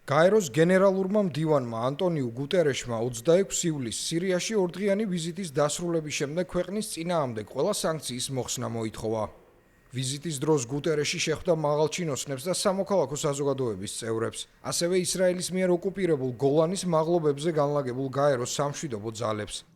გაეროს გენერალურმა მდივანმა ანტონიუ გუტერეშმა 26 ივლისს სირიაში ორდღიანი ვიზიტის დასრულების შემდეგ ქვეყნის წინააღმდეგ ყველა სანქციის მოხსნა მოითხოვა. ვიზიტის დროს გუტერეში შეხვდა მაღალჩინოსნებს და სამოქალაქო საზოგადოების წევრებს, ასევე ისრაელის მიერ ოკუპირებულ გოლანის მაღლობებზე განლაგებულ გაეროს სამშვიდობო ძალებს.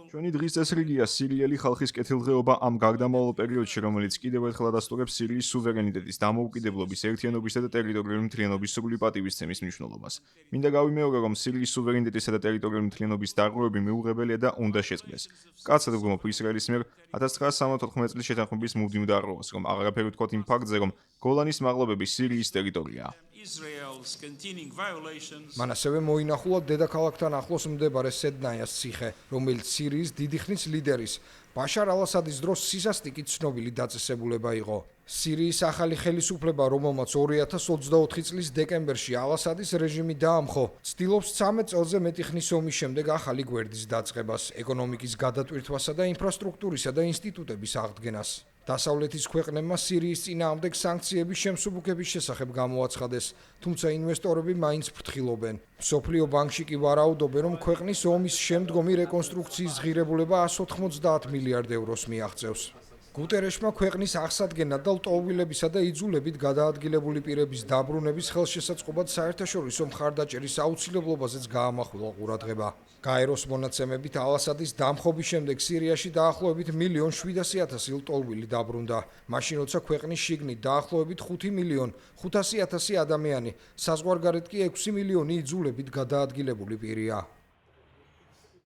ჩვენი დღის წესრიგია სირიელი ხალხის კეთილდღეობა ამ გარდამავალ პერიოდში, რომელიც კიდევ ერთხელ ადასტურებს სირიის სუვერენიტეტის, დამოუკიდებლობის, ერთიანობისა და ტერიტორიული მთლიანობის სრული პატივისცემის მნიშვნელობას. მინდა გავიმეორო, რომ სირიის სუვერენიტეტისა და ტერიტორიული მთლიანობის დარღვევები მიუღებელია და უნდა შეწყდეს. მკაცად ვგმობ ისრაელის მიერ 1974 წლის შეთანხმების მუდმივ დარღვევას, რომ აღარაფერი ვთქვათ იმ ფაქტზე, რომ გოლანის მაღლობები სირიის ტერიტორიაა. მან ასევე მოინახულა დედაქალაქთან ახლოს მდებარე სედნაიას ციხე, რომელიც სირიის დიდი ხნის ლიდერის ბაშარ ალ-ასადის დროს სისასტიკით ცნობილი დაწესებულება იყო. სირიის ახალი ხელისუფლება, რომელმაც 2024 წლის დეკემბერში ალ-ასადის რეჟიმი დაამხო, ცდილობს 13 წელზე მეტი ხნის ომის შემდეგ ახალი გვერდის დაწყებას, ეკონომიკის გადატვირთვასა და ინფრასტრუქტურისა და ინსტიტუტების აღდგენას. დასავლეთის ქვეყნებმა სირიის წინააღმდეგ სანქციების შემსუბუქების შესახებ გამოაცხადეს, თუმცა ინვესტორები მაინც ფრთხილობენ. მსოფლიო ბანკში კი ვარაუდობენ, რომ ქვეყნის ომის შემდგომი რეკონსტრუქციის ღირებულება 190 მილიარდ ევროს მიაღწევს. გუტერეშმა ქვეყნის აღსადგენად და ლტოლვილებისა და იძულებით გადაადგილებული პირების დაბრუნების ხელშესაწყობად საერთაშორისო მხარდაჭერის აუცილებლობაზეც გაამახვილა ყურადღება. გაეროს მონაცემებით ალ-ასადის დამხობის შემდეგ სირიაში დაახლოებით 1,700,000 ლტოლვილი დაბრუნდა. მაშინ როცა ქვეყნის შიგნით დაახლოებით 5,500,000 ადამიანი, საზღვარგარეთ კი 6 მილიონი იძულებით გადაადგილებული პირია.